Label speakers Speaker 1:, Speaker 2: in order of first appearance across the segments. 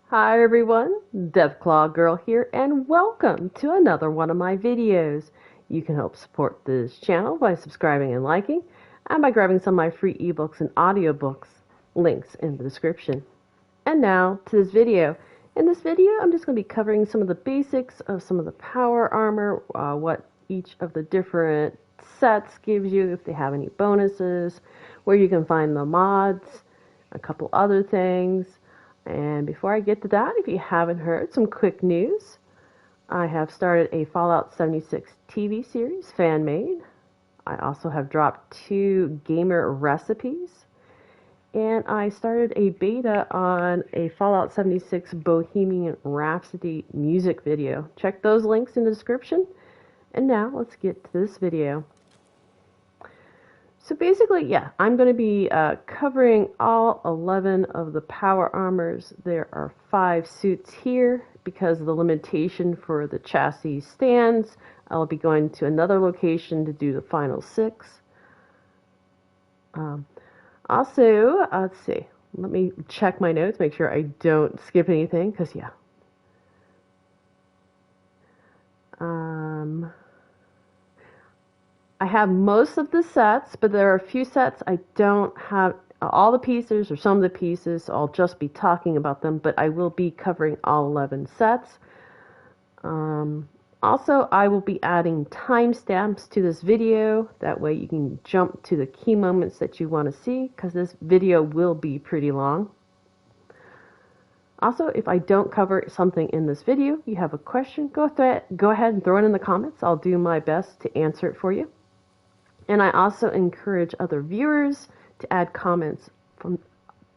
Speaker 1: Hi everyone, Deathclaw Girl here, and welcome to another one of my videos. You can help support this channel by subscribing and liking, and by grabbing some of my free ebooks and audiobooks, links in the description. And now to this video. In this video, I'm just going to be covering some of the basics of some of the power armor, what each of the different sets gives you, if they have any bonuses, where you can find the mods, a couple other things. And before I get to that, if you haven't heard, some quick news. I have started a Fallout 76 TV series, fan-made. I also have dropped 2 gamer recipes. And I started a beta on a Fallout 76 Bohemian Rhapsody music video. Check those links in the description. And now let's get to this video. So basically, yeah, I'm going to be covering all 11 of the power armors. There are 5 suits here because the limitation for the chassis stands. I'll be going to another location to do the final 6. Also, let's see. Let me check my notes, make sure I don't skip anything, because, yeah. I have most of the sets, but there are a few sets I don't have all the pieces or some of the pieces, so I'll just be talking about them, but I will be covering all 11 sets. Also, I will be adding timestamps to this video. That way you can jump to the key moments that you want to see, because this video will be pretty long. Also, if I don't cover something in this video, you have a question, go ahead and throw it in the comments. I'll do my best to answer it for you. And I also encourage other viewers to add comments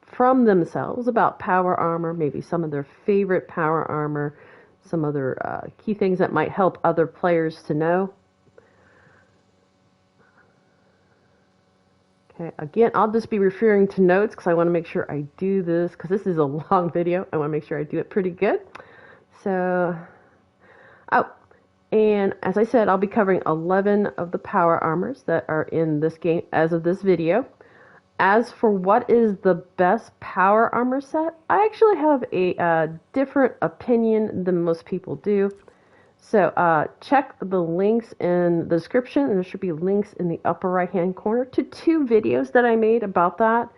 Speaker 1: from themselves about power armor, maybe some of their favorite power armor, some other key things that might help other players to know. Okay, again, I'll just be referring to notes because I want to make sure I do this, because this is a long video. I want to make sure I do it pretty good. So, and as I said, I'll be covering 11 of the power armors that are in this game as of this video. As for what is the best power armor set, I actually have a different opinion than most people do. So check the links in the description, and there should be links in the upper right hand corner to 2 videos that I made about that.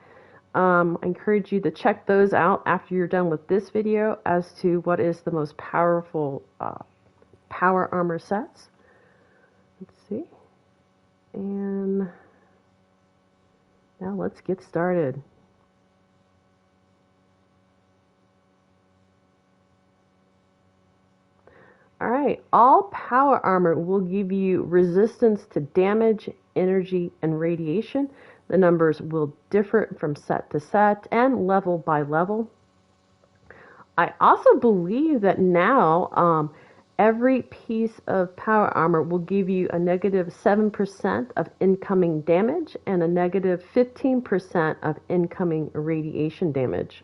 Speaker 1: I encourage you to check those out after you're done with this video as to what is the most powerful power armor sets. Let's see. And now let's get started. Alright, all power armor will give you resistance to damage, energy, and radiation. The numbers will differ from set to set and level by level. I also believe that now every piece of power armor will give you a negative 7% of incoming damage and a negative 15% of incoming radiation damage.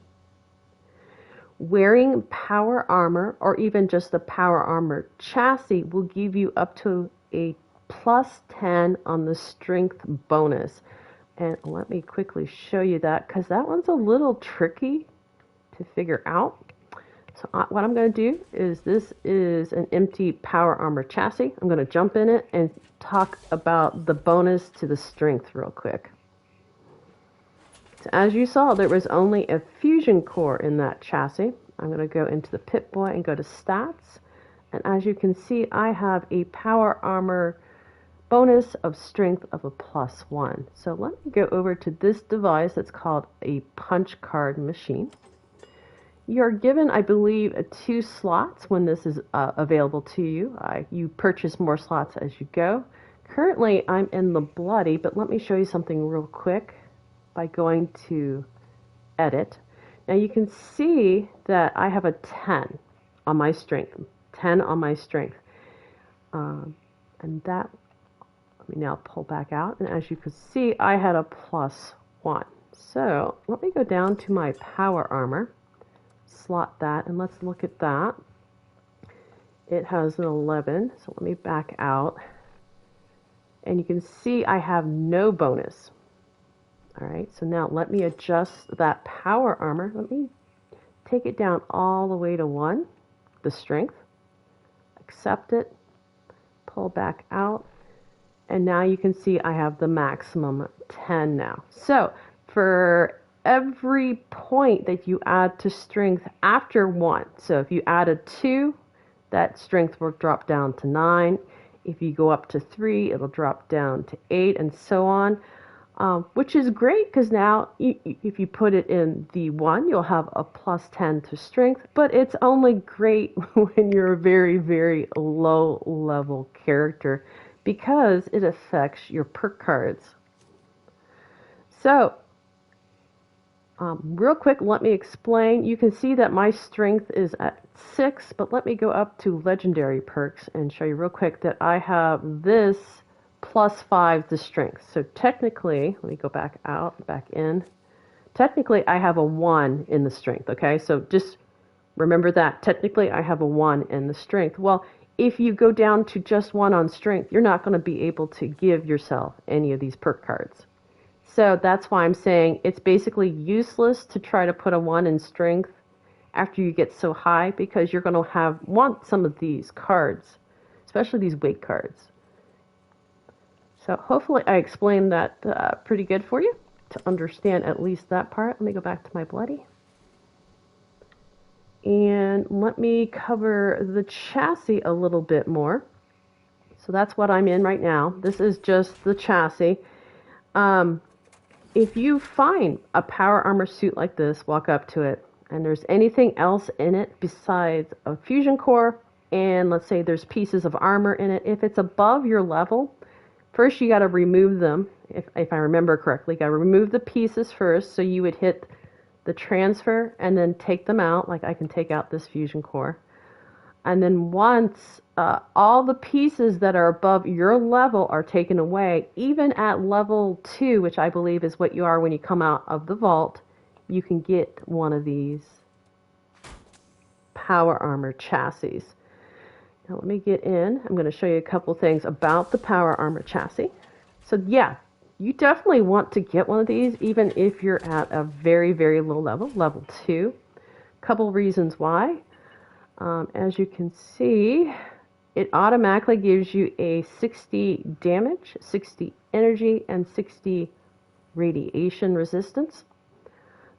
Speaker 1: Wearing power armor, or even just the power armor chassis, will give you up to a plus 10 on the strength bonus. And let me quickly show you that, because that one's a little tricky to figure out. So what I'm going to do is, this is an empty power armor chassis. I'm going to jump in it and talk about the bonus to the strength real quick. So as you saw, there was only a fusion core in that chassis. I'm going to go into the Pip-Boy and go to stats. And as you can see, I have a power armor bonus of strength of a plus 1. So let me go over to this device that's called a punch card machine. You're given, I believe, 2 slots when this is available to you. You purchase more slots as you go. Currently, I'm in the bloody, but let me show you something real quick by going to edit. Now you can see that I have a 10 on my strength. 10 on my strength. And that, let me now pull back out. And as you can see, I had a plus 1. So let me go down to my power armor. Slot that, and let's look at that. It has an 11, so let me back out. And you can see I have no bonus. Alright, so now let me adjust that power armor. Let me take it down all the way to 1, the strength, accept it, pull back out, and now you can see I have the maximum 10 now. So for every point that you add to strength after 1, so if you added 2, that strength will drop down to 9. If you go up to 3, it'll drop down to 8, and so on. Which is great because now if you put it in the 1, you'll have a plus 10 to strength, but it's only great when you're a very, very low level character because it affects your perk cards. So, real quick, let me explain. You can see that my strength is at 6, but let me go up to legendary perks and show you real quick that I have this plus 5 to strength. So technically, let me go back out, back in. Technically, I have a 1 in the strength, okay? So just remember that. Technically, I have a 1 in the strength. Well, if you go down to just 1 on strength, you're not going to be able to give yourself any of these perk cards. So that's why I'm saying it's basically useless to try to put a 1 in strength after you get so high because you're going to want some of these cards, especially these weight cards. So hopefully I explained that pretty good for you to understand at least that part. Let me go back to my bloody. And let me cover the chassis a little bit more. So that's what I'm in right now. This is just the chassis. If you find a power armor suit like this, walk up to it, and there's anything else in it besides a fusion core, and let's say there's pieces of armor in it, if it's above your level, first you got to remove them. If I remember correctly, you got to remove the pieces first, so you would hit the transfer and then take them out, like I can take out this fusion core. And then once all the pieces that are above your level are taken away, even at level 2, which I believe is what you are when you come out of the vault, you can get one of these power armor chassis. Now let me get in. I'm going to show you a couple things about the power armor chassis. So yeah, you definitely want to get one of these even if you're at a very, very low level, level 2. Couple reasons why. As you can see, it automatically gives you a 60 damage, 60 energy, and 60 radiation resistance.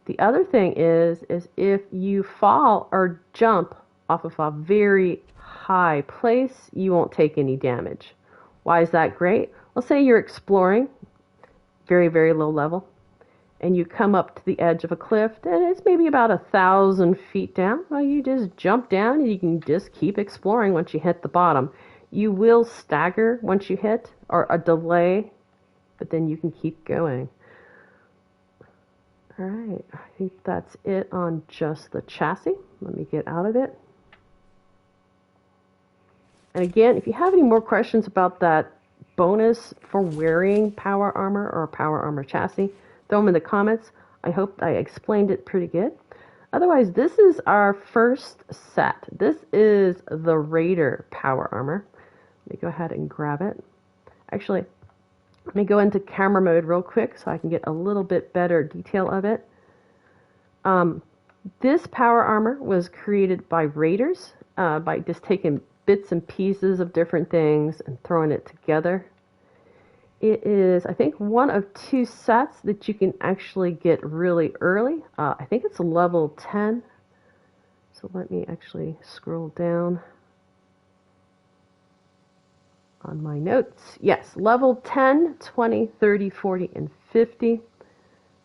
Speaker 1: The other thing is if you fall or jump off of a very high place, you won't take any damage. Why is that great? Let's say you're exploring, very, very low level, and you come up to the edge of a cliff, and it's maybe about 1,000 feet down. Well, you just jump down, and you can just keep exploring once you hit the bottom. You will stagger once you hit, or a delay, but then you can keep going. All right, I think that's it on just the chassis. Let me get out of it. And again, if you have any more questions about that bonus for wearing power armor or power armor chassis, throw them in the comments. I hope I explained it pretty good. Otherwise, this is our first set. This is the Raider power armor. Let me go ahead and grab it. Actually, let me go into camera mode real quick so I can get a little bit better detail of it. This power armor was created by Raiders by just taking bits and pieces of different things and throwing it together. It is, I think, one of 2 sets that you can actually get really early. I think it's level 10. So let me actually scroll down on my notes. Yes, level 10, 20, 30, 40, and 50.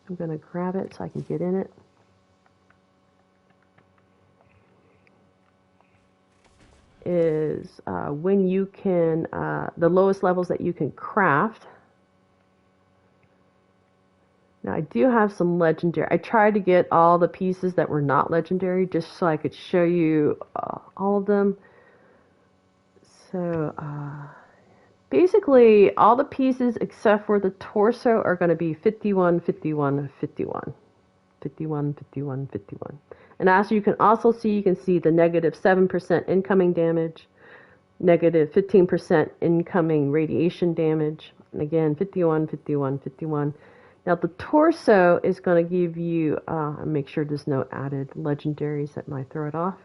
Speaker 1: I'm going to grab it so I can get in it. Is when you can, the lowest levels that you can craft. Now I do have some legendary. I tried to get all the pieces that were not legendary just so I could show you all of them. So basically all the pieces except for the torso are going to be 51, 51, 51. 51, 51, 51. And as you can also see, you can see the negative 7% incoming damage, negative 15% incoming radiation damage, and again, 51, 51, 51. Now the torso is going to give you, make sure there's no added legendaries that might throw it off,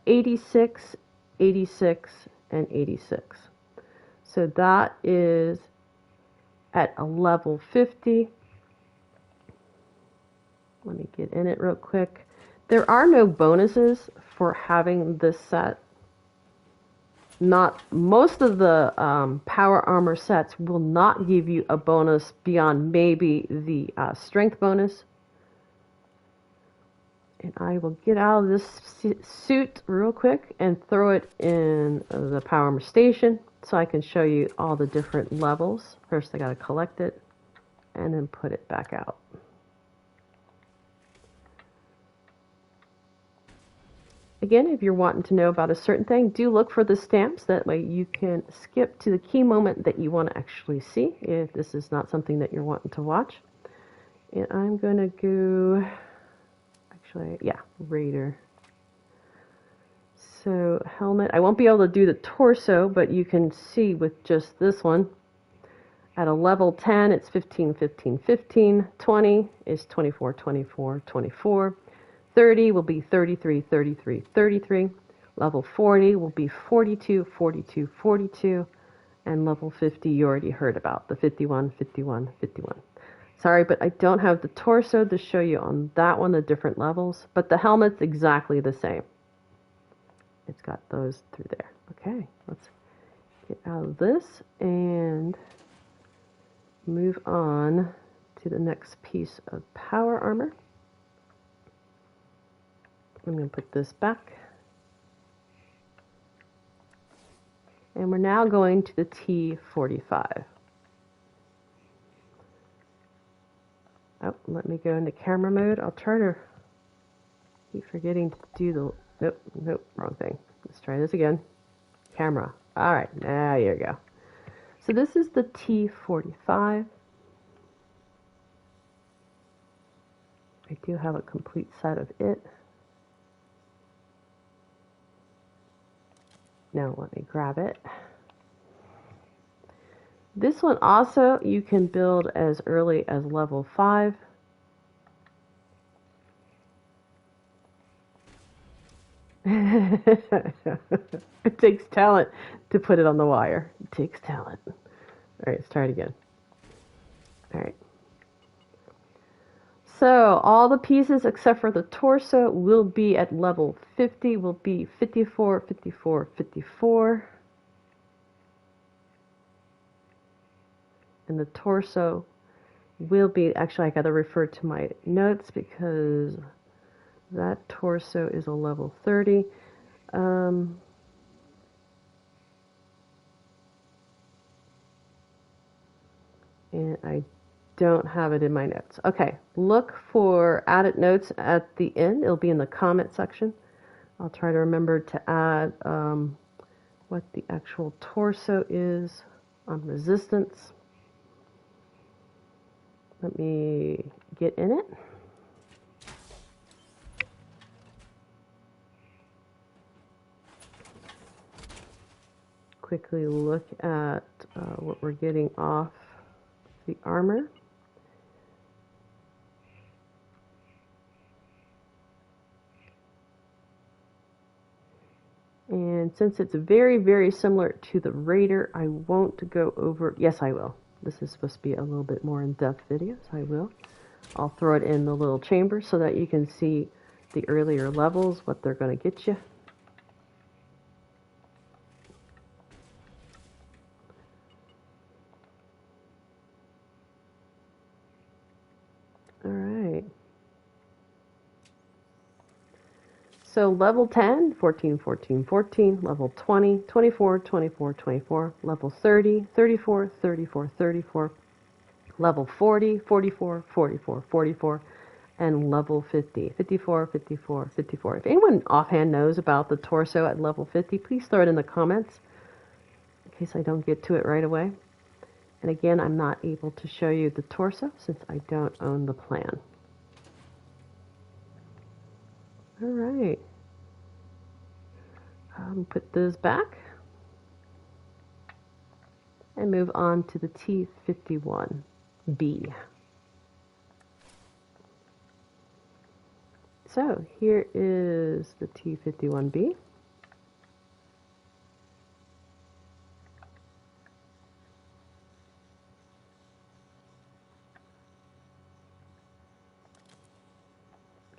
Speaker 1: 86, 86, and 86. So that is at a level 50. Let me get in it real quick. There are no bonuses for having this set. Not most of the power armor sets will not give you a bonus beyond maybe the strength bonus. And I will get out of this suit real quick and throw it in the power armor station so I can show you all the different levels. First I got to collect it and then put it back out. Again, if you're wanting to know about a certain thing, do look for the stamps. That way you can skip to the key moment that you want to actually see if this is not something that you're wanting to watch. And I'm going to go, actually, yeah, Raider. So helmet, I won't be able to do the torso, but you can see with just this one. At a level 10, it's 15, 15, 15. 20 is 24, 24, 24. 30 will be 33, 33, 33. Level 40 will be 42, 42, 42. And level 50 you already heard about, the 51, 51, 51. Sorry, but I don't have the torso to show you on that one, the different levels. But the helmet's exactly the same. It's got those through there. Okay, let's get out of this and move on to the next piece of power armor. I'm going to put this back. And we're now going to the T45. Oh, let me go into camera mode. I'll try to keep forgetting to do the... Nope, nope, wrong thing. Let's try this again. Camera. All right, now here we go. So this is the T45. I do have a complete set of it. Now let me grab it. This one also you can build as early as level 5. It takes talent to put it on the wire. It takes talent. All right, let's try it again. All right. So all the pieces except for the torso will be at level 50, will be 54, 54, 54. And the torso will be, actually I gotta refer to my notes because that torso is a level 30. And I don't have it in my notes. Okay, look for added notes at the end. It'll be in the comment section. I'll try to remember to add what the actual torso is on resistance. Let me get in it. Quickly look at what we're getting off the armor. And since it's very, very similar to the Raider, I won't go over... Yes, I will. This is supposed to be a little bit more in-depth video, so I will. I'll throw it in the little chamber so that you can see the earlier levels, what they're going to get you. All right. So level 10, 14, 14, 14. Level 20, 24, 24, 24. Level 30, 34, 34, 34. Level 40, 44, 44, 44. And level 50, 54, 54, 54. If anyone offhand knows about the torso at level 50, please throw it in the comments in case I don't get to it right away. And again, I'm not able to show you the torso since I don't own the plan. All right. Put those back and move on to the T51B. So here is the T51B.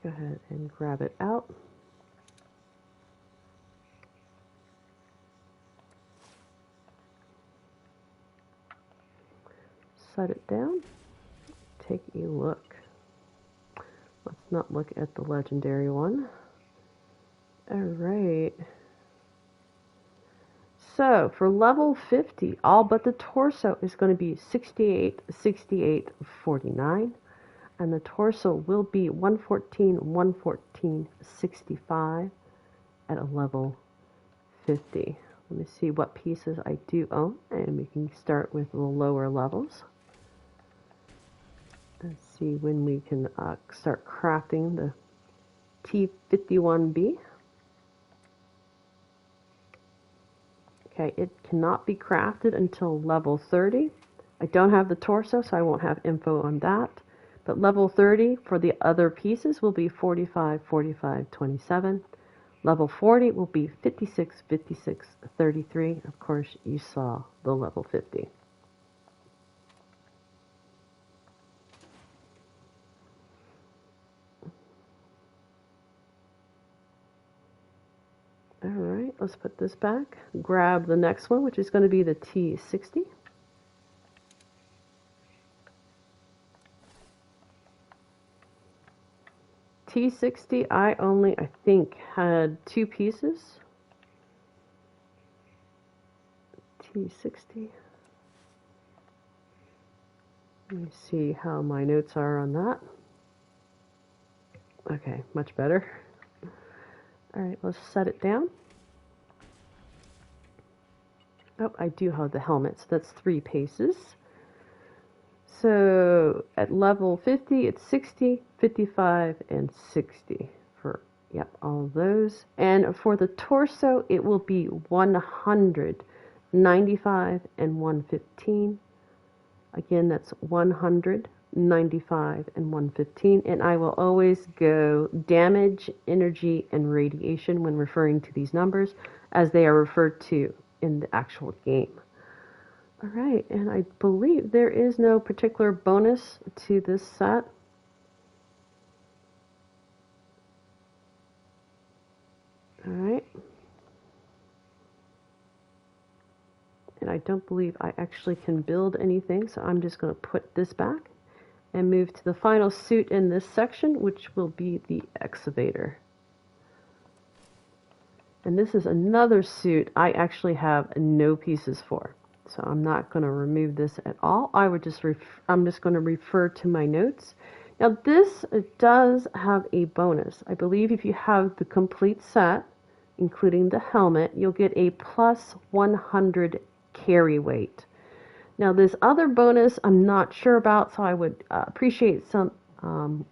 Speaker 1: Go ahead and grab it out. Set it down. Take a look. Let's not look at the legendary one. All right. So for level 50, all but the torso is going to be 68, 68, 49. And the torso will be 114, 114, 65 at a level 50. Let me see what pieces I do own, and we can start with the lower levels. Let's see when we can start crafting the T51B. Okay, it cannot be crafted until level 30. I don't have the torso, so I won't have info on that. But level 30 for the other pieces will be 45, 45, 27. Level 40 will be 56, 56, 33. Of course, you saw the level 50. All right, let's put this back. Grab the next one, which is going to be the T60. T60, I think, had 2 pieces. T60. Let me see how my notes are on that. Okay, much better. All right, let's set it down. Oh, I do have the helmet, so that's 3 paces. So at level 50, it's 60, 55, and 60 for, yep, all of those. And for the torso, it will be 100, 95, and 115. Again, that's 100, 95, and 115. And I will always go damage, energy, and radiation when referring to these numbers, as they are referred to in the actual game. All right, and I believe there is no particular bonus to this set. All right. And I don't believe I actually can build anything, so I'm just going to put this back and move to the final suit in this section, which will be the Excavator. And this is another suit I actually have no pieces for. So I'm not going to remove this at all. I'm just going to refer to my notes. Now this does have a bonus. I believe if you have the complete set, including the helmet, you'll get a plus 100 carry weight. Now this other bonus I'm not sure about, so I would appreciate some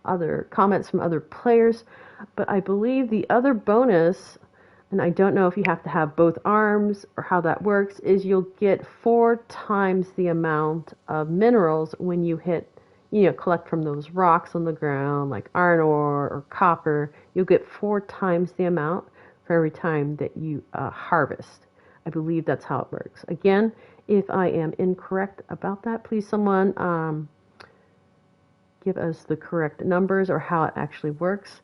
Speaker 1: other comments from other players. But I believe the other bonus, and I don't know if you have to have both arms or how that works, is you'll get 4 times the amount of minerals when you hit, collect from those rocks on the ground, like iron ore or copper. You'll get 4 times the amount for every time that you harvest. I believe that's how it works. Again, if I am incorrect about that, please someone give us the correct numbers or how it actually works.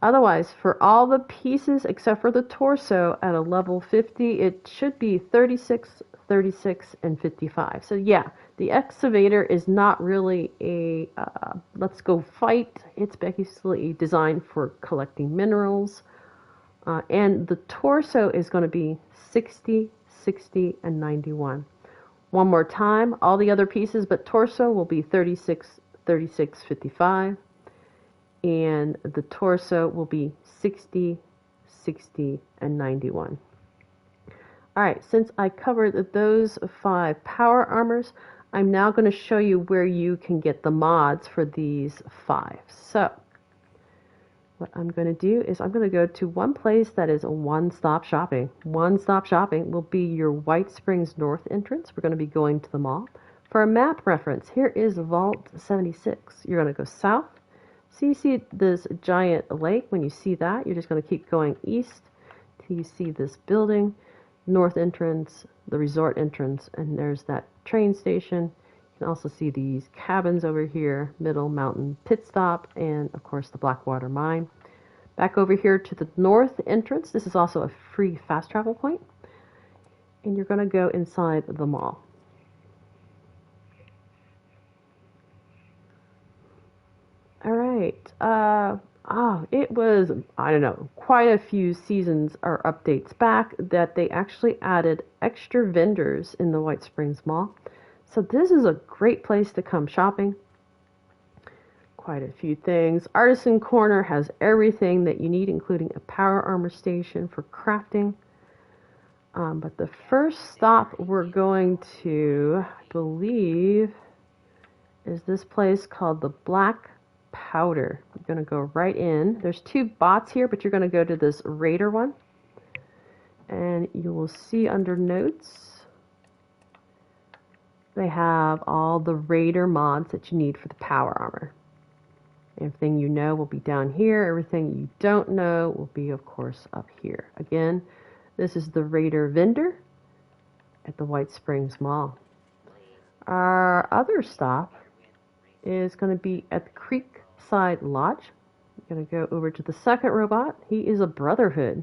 Speaker 1: Otherwise, for all the pieces except for the torso at a level 50, it should be 36, 36, and 55. So yeah, the Excavator is not really a let's go fight. It's basically designed for collecting minerals. And the torso is going to be 60, 60, and 91. One more time, all the other pieces but torso will be 36, 36, 55. And the torso will be 60, 60, and 91. All right, since I covered those 5 power armors, I'm now going to show you where you can get the mods for these 5. So what I'm going to do is I'm going to go to one place that is a one-stop shopping. One-stop shopping will be your White Springs North entrance. We're going to be going to the mall. For a map reference, here is Vault 76. You're going to go south, So you see this giant lake. When you see that, you're just going to keep going east till you see this building, north entrance, the resort entrance, and there's that train station. You can also see these cabins over here, Middle Mountain Pit Stop, and of course the Blackwater Mine. Back over here to the north entrance, this is also a free fast travel point, and you're going to go inside the mall. All right. It was, I don't know, quite a few seasons or updates back that they actually added extra vendors in the White Springs Mall. So this is a great place to come shopping. Quite a few things. Artisan Corner has everything that you need, including a power armor station for crafting. But the first stop we're going to, I believe, is this place called the Black Powder. You're going to go right in. There's two bots here, but you're going to go to this Raider one. And you will see under notes, they have all the Raider mods that you need for the power armor. Everything you know will be down here. Everything you don't know will be, of course, up here. Again, this is the Raider vendor at the White Springs Mall. Our other stop is going to be at the Creekside Lodge. I'm going to go over to the second robot. He is a Brotherhood.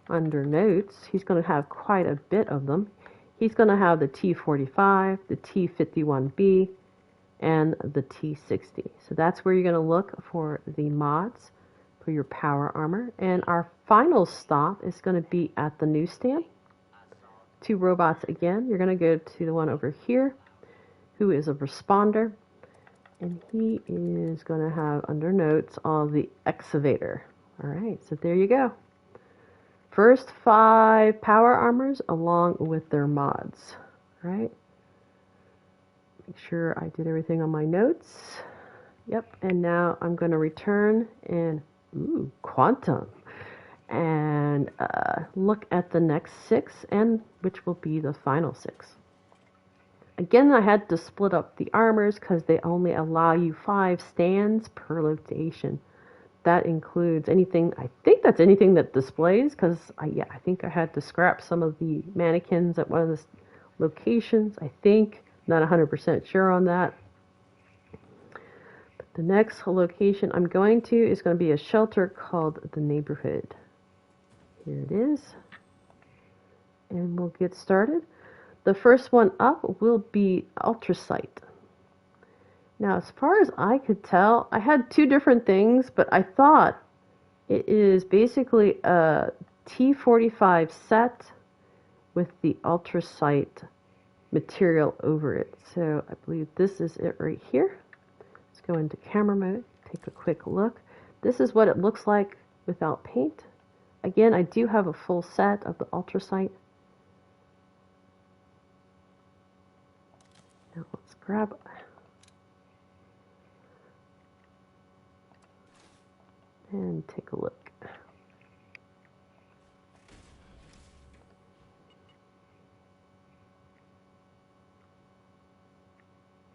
Speaker 1: Under notes, he's going to have quite a bit of them. He's going to have the T45, the T51B, and the T60. So that's where you're going to look for the mods for your power armor. And our final stop is going to be at the newsstand. Two robots again. You're going to go to the one over here, who is a responder. And he is going to have under notes all the Excavator. All right, so there you go. First 5 power armors along with their mods. All right. Make sure I did everything on my notes. Yep, and now I'm going to return and, Quantum. And look at the next 6, and which will be the final 6. Again, I had to split up the armors because they only allow you 5 stands per location. That includes anything, I think that's anything that displays, because I think I had to scrap some of the mannequins at one of the locations, I think. Not 100% sure on that. But the next location I'm going to is going to be a shelter called the Neighborhood. Here it is. And we'll get started. The first one up will be Ultracite. Now, as far as I could tell, I had 2 different things, but I thought it is basically a T45 set with the Ultracite material over it. So I believe this is it right here. Let's go into camera mode, take a quick look. This is what it looks like without paint. Again, I do have a full set of the Ultracite. Now let's grab and take a look.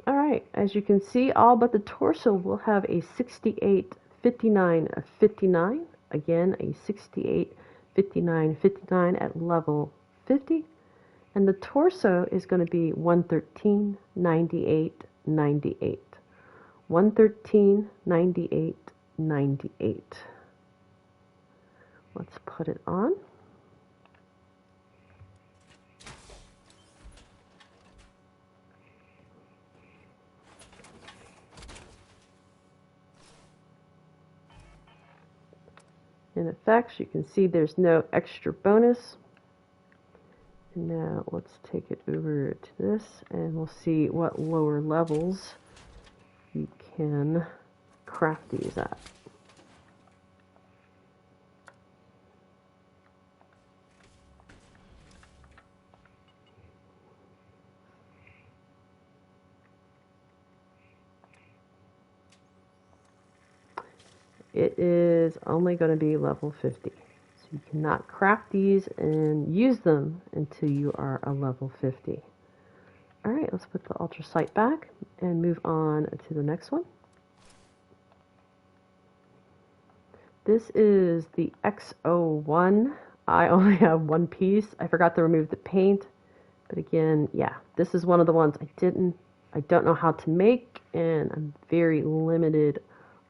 Speaker 1: Alright, as you can see, all but the torso will have a 68, 59, 59. Again, a 68, 59, 59 at level 50. And the torso is going to be 113, 98, 98. 113, 98, 98. Let's put it on. In effects, you can see there's no extra bonus. And now let's take it over to this and we'll see what lower levels you can craft these at. It is only going to be level 50. So you cannot craft these and use them until you are a level 50. Alright, let's put the Ultracite back and move on to the next one. This is the X01. I only have one piece. I forgot to remove the paint. But again, yeah, this is one of the ones I don't know how to make, and I'm very limited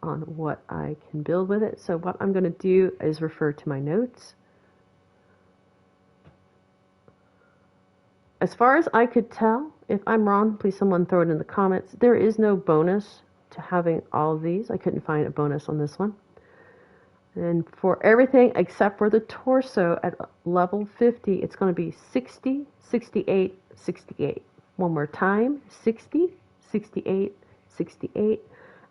Speaker 1: on what I can build with it. So what I'm going to do is refer to my notes. As far as I could tell, if I'm wrong, please someone throw it in the comments. There is no bonus to having all of these. I couldn't find a bonus on this one. And for everything except for the torso at level 50, it's going to be 60, 68, 68. One more time, 60, 68, 68.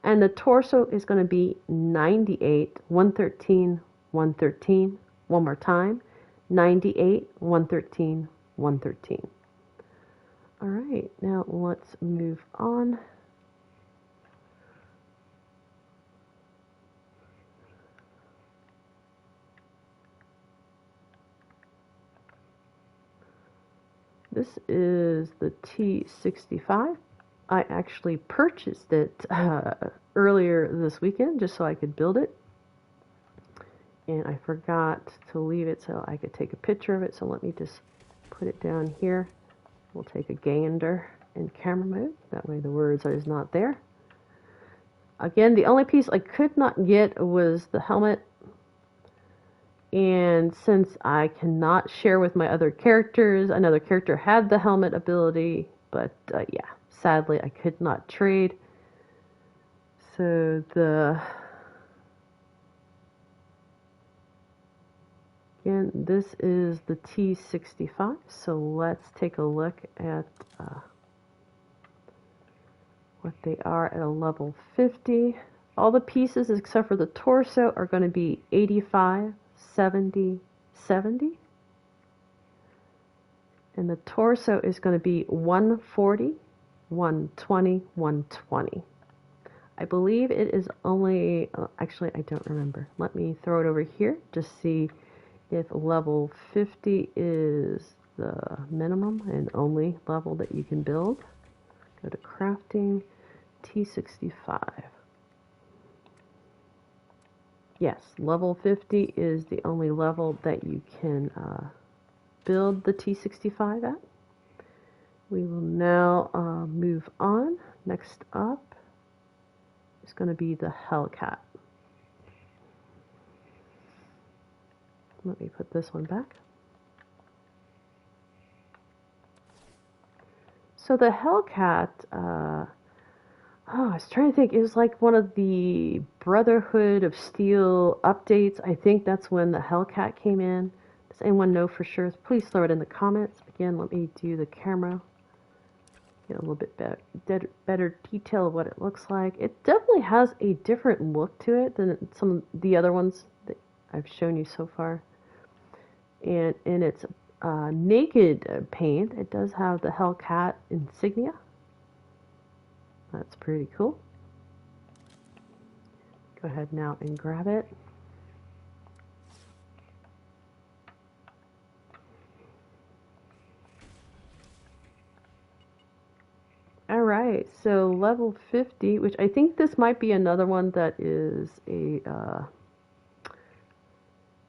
Speaker 1: And the torso is going to be 98, 113, 113. One more time, 98, 113, 113. All right, now let's move on. This is the T65. I actually purchased it earlier this weekend just so I could build it. And I forgot to leave it so I could take a picture of it. So let me just put it down here. We'll take a gander in camera mode. That way the words are not there. Again, the only piece I could not get was the helmet. And since I cannot share with my other characters, another character had the helmet ability, but yeah, sadly I could not trade. So again, this is the T65. So let's take a look at what they are at a level 50. All the pieces except for the torso are going to be 85, 70, 70. And the torso is going to be 140, 120, 120. I believe it is only, actually I don't remember. Let me throw it over here, just see if level 50 is the minimum and only level that you can build. Go to crafting, T65. Yes, level 50 is the only level that you can build the T65 at. We will now move on. Next up is going to be the Hellcat. Let me put this one back. So the Hellcat, I was trying to think, it was like one of the Brotherhood of Steel updates. I think that's when the Hellcat came in. Does anyone know for sure? Please throw it in the comments. Again, let me do the camera. Get a little bit better detail of what it looks like. It definitely has a different look to it than some of the other ones that I've shown you so far. And in its naked paint, it does have the Hellcat insignia. That's pretty cool. Go ahead now and grab it. Alright, so level 50, which I think this might be another one that is a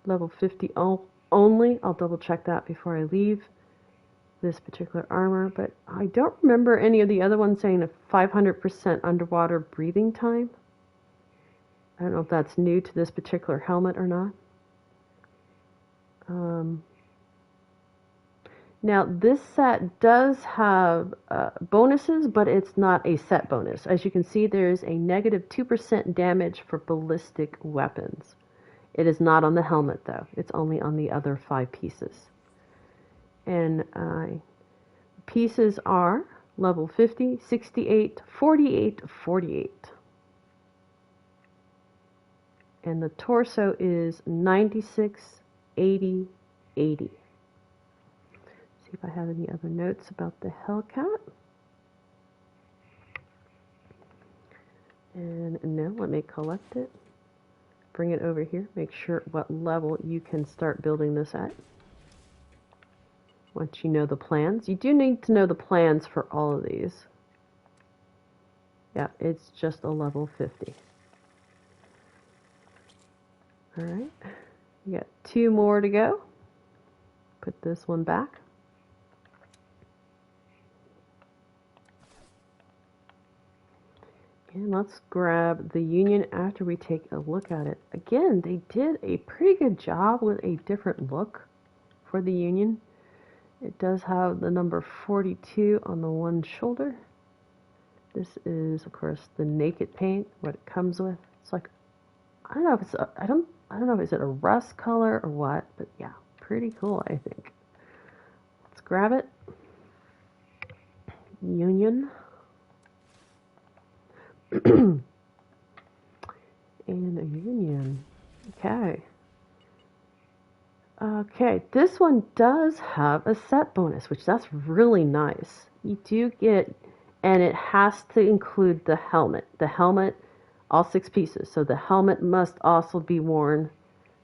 Speaker 1: level 50 only. I'll double check that before I leave this particular armor, but I don't remember any of the other ones saying a 500% underwater breathing time. I don't know if that's new to this particular helmet or not. Now this set does have bonuses, but it's not a set bonus. As you can see, there's a negative 2% damage for ballistic weapons. It is not on the helmet though. It's only on the other 5 pieces. And pieces are level 50, 68, 48, 48. And the torso is 96, 80, 80. See if I have any other notes about the Hellcat. And no, let me collect it. Bring it over here. Make sure what level you can start building this at. Once you know the plans. You do need to know the plans for all of these. Yeah, it's just a level 50. All right, we got 2 more to go. Put this one back. And let's grab the Union after we take a look at it. Again, they did a pretty good job with a different look for the Union. It does have the number 42 on the one shoulder. This is, of course, the naked paint, what it comes with. It's like, I don't know if it's I don't know if it's a rust color or what, but yeah, pretty cool, I think. Let's grab it. Union. And a Union. Okay. Okay, this one does have a set bonus, which that's really nice. You do get, and it has to include the helmet. The helmet, all 6 pieces. So the helmet must also be worn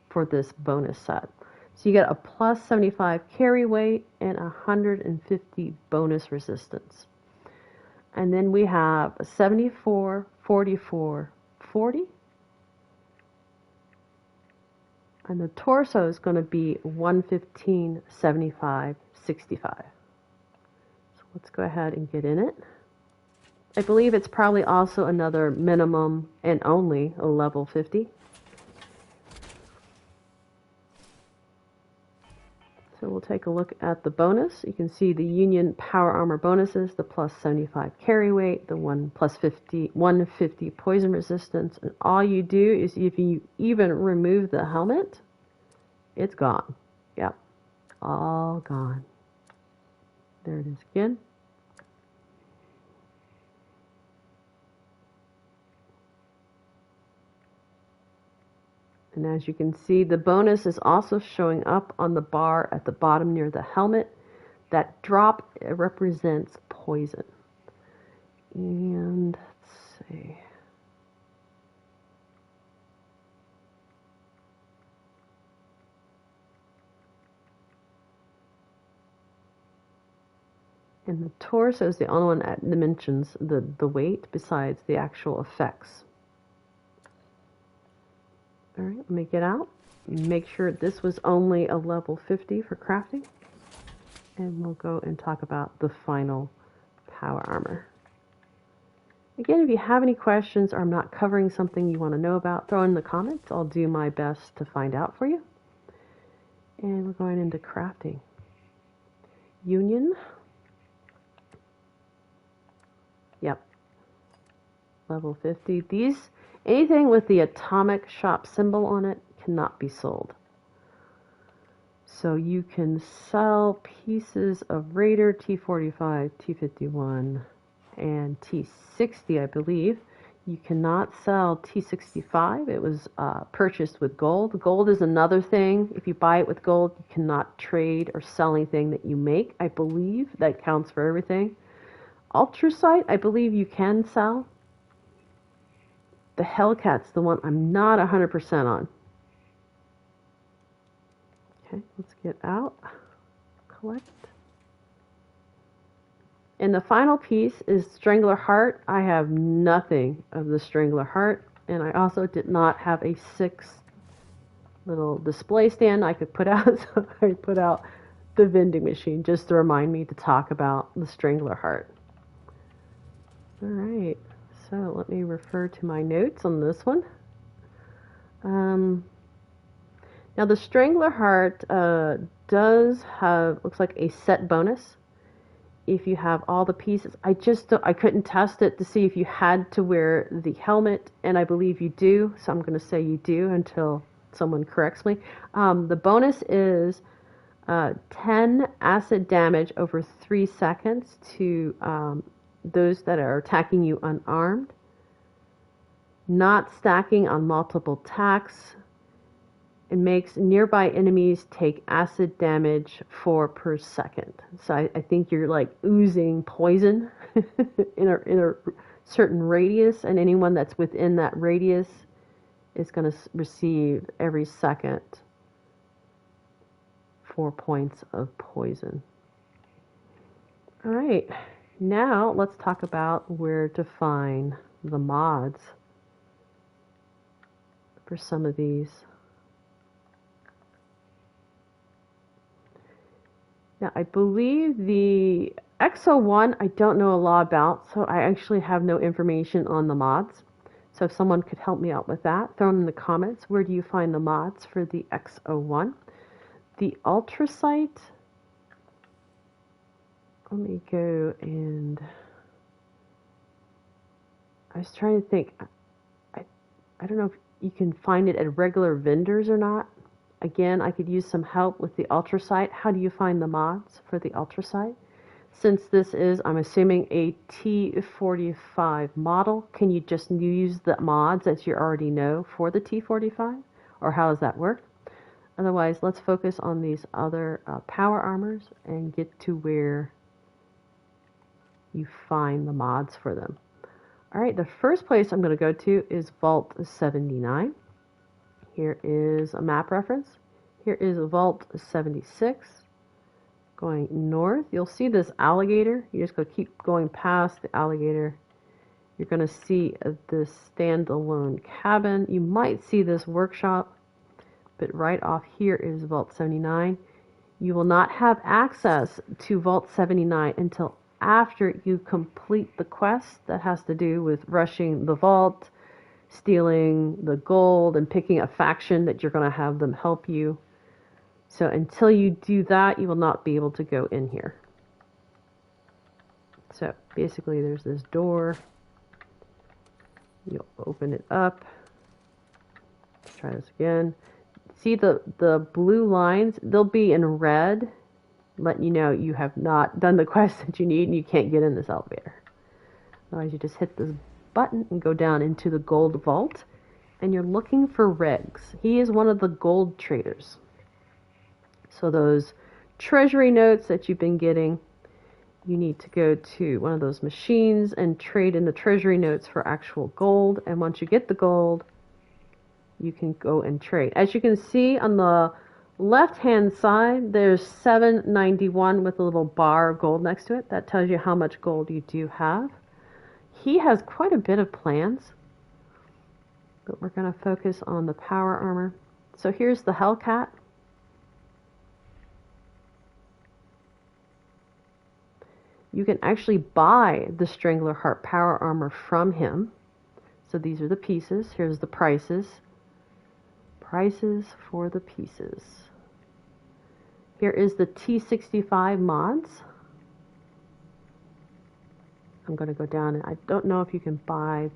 Speaker 1: for this bonus set. So you get a plus 75 carry weight and 150 bonus resistance. And then we have a 74, 44, 40. And the torso is going to be 115, 75, 65. So let's go ahead and get in it. I believe it's probably also another minimum and only a level 50. So we'll take a look at the bonus. You can see the Union power armor bonuses, the plus 75 carry weight, the 150 poison resistance, and all you do is if you even remove the helmet, it's gone. Yep, all gone. There it is again. And as you can see, the bonus is also showing up on the bar at the bottom near the helmet. That drop represents poison. And let's see. And the torso is the only one that mentions the weight besides the actual effects. All right, let me get out. Make sure this was only a level 50 for crafting. And we'll go and talk about the final power armor. Again, if you have any questions or I'm not covering something you want to know about, throw in the comments. I'll do my best to find out for you. And we're going into crafting. Union. Yep. Level 50. These, anything with the atomic shop symbol on it cannot be sold. So you can sell pieces of Raider, T45, T51, and T60, I believe. You cannot sell T65. It was purchased with gold. Gold is another thing. If you buy it with gold, you cannot trade or sell anything that you make. I believe that counts for everything. Ultracite, I believe you can sell. The Hellcat's the one I'm not 100% on. Okay, let's get out. Collect. And the final piece is Strangler Heart. I have nothing of the Strangler Heart, and I also did not have a 6 little display stand I could put out, so I put out the vending machine just to remind me to talk about the Strangler Heart. All right, so let me refer to my notes on this one. Now the Strangler Heart does have, looks like a set bonus if you have all the pieces. I couldn't test it to see if you had to wear the helmet, and I believe you do, so I'm going to say you do until someone corrects me. The bonus is 10 acid damage over 3 seconds to those that are attacking you unarmed. Not stacking on multiple attacks. It makes nearby enemies take acid damage 4 per second. So I think you're like oozing poison in a certain radius, and anyone that's within that radius is going to receive every second 4 points of poison. All right, now let's talk about where to find the mods for some of these. Now, I believe the XO1 I don't know a lot about, so I actually have no information on the mods. So if someone could help me out with that, throw them in the comments. Where do you find the mods for the XO1? The Ultracite, let me go and I was trying to think. I don't know if you can find it at regular vendors or not. Again, I could use some help with the Ultracite. How do you find the mods for the Ultracite? Since this is, I'm assuming, a T45 model, can you just use the mods that you already know for the T45? Or how does that work? Otherwise, let's focus on these other power armors and get to where you find the mods for them. Alright, the first place I'm going to go to is Vault 79. Here is a map reference. Here is Vault 76. Going north, you'll see this alligator. You just go keep going past the alligator. You're going to see this standalone cabin. You might see this workshop, but right off here is Vault 79. You will not have access to Vault 79 until after you complete the quest that has to do with rushing the vault, stealing the gold, and picking a faction that you're going to have them help you. So until you do that, you will not be able to go in here. So basically there's this door. You'll open it up. Let's try this again. See the blue lines? They'll be in red, letting you know you have not done the quest that you need and you can't get in this elevator. Otherwise, you just hit this button and go down into the gold vault, and you're looking for Regs. He is one of the gold traders. So those treasury notes that you've been getting, you need to go to one of those machines and trade in the treasury notes for actual gold. And once you get the gold, you can go and trade. As you can see on the left-hand side, there's 791 with a little bar of gold next to it. That tells you how much gold you do have. He has quite a bit of plans, but we're going to focus on the power armor. So here's the Hellcat. You can actually buy the Strangler Heart power armor from him. So these are the pieces. Here's the prices. Prices for the pieces. Here is the T65 mods. I'm going to go down, and I don't know if you can buy.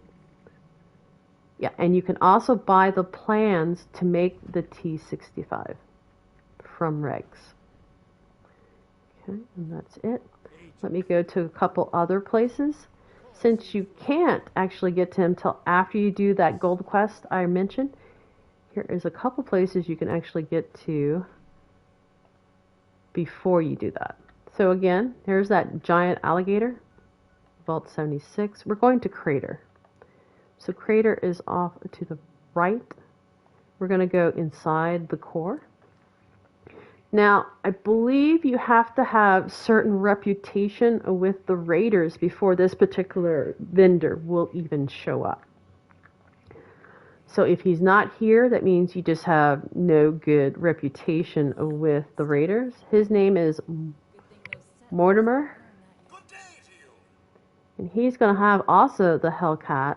Speaker 1: Yeah, and you can also buy the plans to make the T65 from Regs. Okay, and that's it. Let me go to a couple other places. Since you can't actually get to him till after you do that gold quest I mentioned, here is a couple places you can actually get to before you do that. So again, here's that giant alligator, Vault 76. We're going to Crater. So Crater is off to the right. We're going to go inside the core. Now, I believe you have to have certain reputation with the raiders before this particular vendor will even show up. So if he's not here, that means you just have no good reputation with the raiders. His name is Mortimer. And he's going to have also the Hellcat.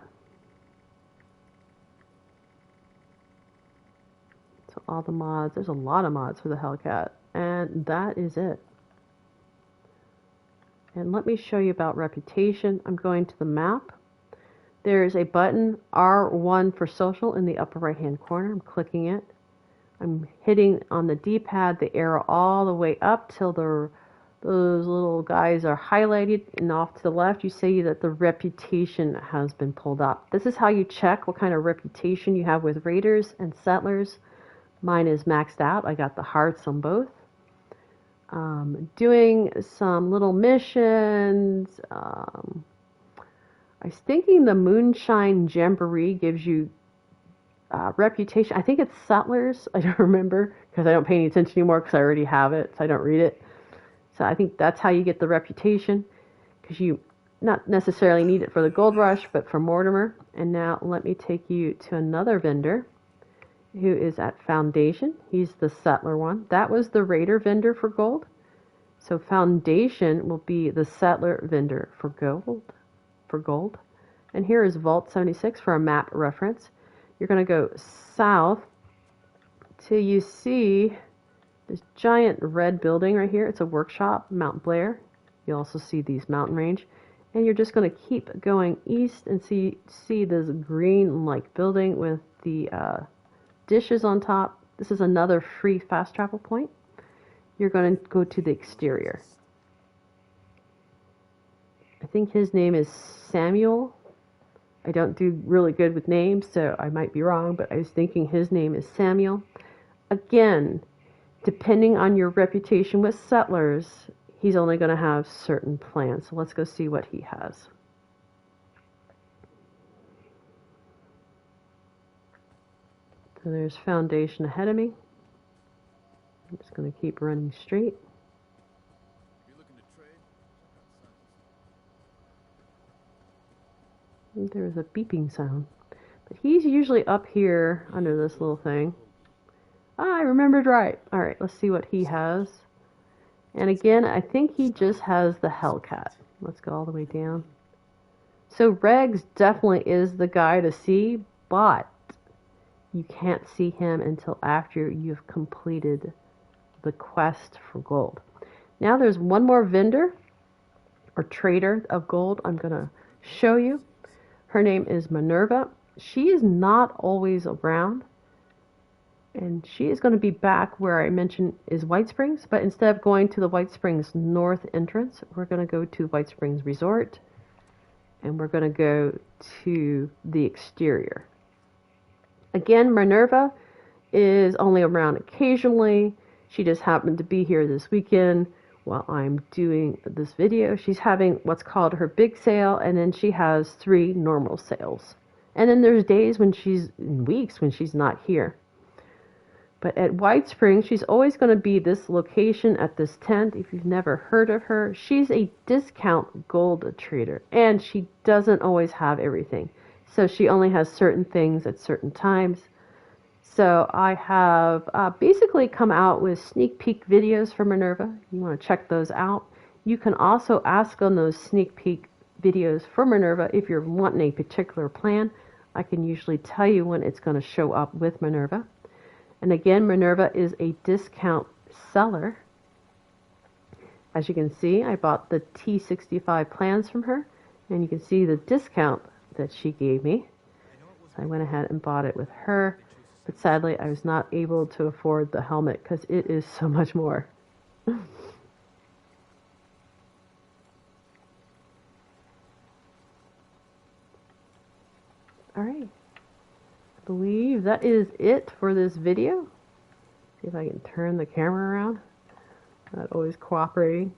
Speaker 1: So all the mods, there's a lot of mods for the Hellcat. And that is it. And let me show you about reputation. I'm going to the map. There's a button, R1 for social, in the upper right hand corner. I'm clicking it. I'm hitting on the D-pad the arrow all the way up till those little guys are highlighted, and off to the left you see that the reputation has been pulled up. This is how you check what kind of reputation you have with raiders and settlers. Mine is maxed out. I got the hearts on both. Doing some little missions. I was thinking the Moonshine Jamboree gives you reputation. I think it's settlers. I don't remember because I don't pay any attention anymore because I already have it, so I don't read it. So I think that's how you get the reputation, because you not necessarily need it for the gold rush, but for Mortimer. And now let me take you to another vendor who is at Foundation. He's the settler one. That was the raider vendor for gold. So foundation will be the settler vendor for gold. And here is Vault 76 for a map reference. You're going to go south till you see this giant red building right here. It's a workshop, Mount Blair. You also see these mountain range. And you're just going to keep going east and see this green-like building with the dishes on top. This is another free fast travel point. You're going to go to the exterior. I think his name is Samuel. I don't do really good with names, so I might be wrong, but I was thinking his name is Samuel. Again, depending on your reputation with settlers, he's only going to have certain plans. So let's go see what he has. So there's foundation ahead of me. I'm just going to keep running straight. There's a beeping sound. But he's usually up here under this little thing. Ah, I remembered right. Alright, let's see what he has. And again, I think he just has the Hellcat. Let's go all the way down. So Regs definitely is the guy to see, but you can't see him until after you've completed the quest for gold. Now there's one more vendor or trader of gold I'm going to show you. Her name is Minerva. She is not always around. And she is going to be back where I mentioned is White Springs. But instead of going to the White Springs North entrance, we're going to go to White Springs Resort. And we're going to go to the exterior. Again, Minerva is only around occasionally. She just happened to be here this weekend while I'm doing this video. She's having what's called her big sale, and then she has 3 normal sales. And then there's days when weeks when she's not here. But at White Springs, she's always going to be this location at this tent. If you've never heard of her, she's a discount gold trader, and she doesn't always have everything. So she only has certain things at certain times. So I have basically come out with sneak peek videos for Minerva. You want to check those out. You can also ask on those sneak peek videos for Minerva if you're wanting a particular plan. I can usually tell you when it's going to show up with Minerva. And again, Minerva is a discount seller. As you can see, I bought the T65 plans from her, and you can see the discount that she gave me. So I went ahead and bought it with her. But sadly, I was not able to afford the helmet because it is so much more. Alright. I believe that is it for this video. See if I can turn the camera around. Not always cooperating.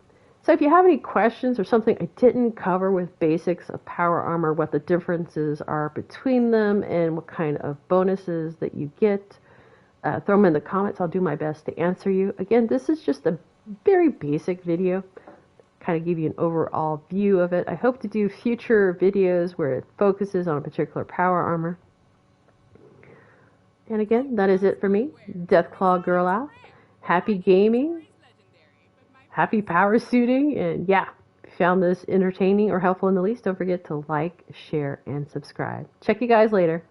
Speaker 1: So if you have any questions or something I didn't cover with basics of power armor, what the differences are between them and what kind of bonuses that you get, throw them in the comments. I'll do my best to answer you. Again, this is just a very basic video. Kind of give you an overall view of it. I hope to do future videos where it focuses on a particular power armor. And again, that is it for me. Deathclaw Girl out. Happy gaming. Happy power suiting, and yeah, if you found this entertaining or helpful in the least, don't forget to like, share, and subscribe. Check you guys later.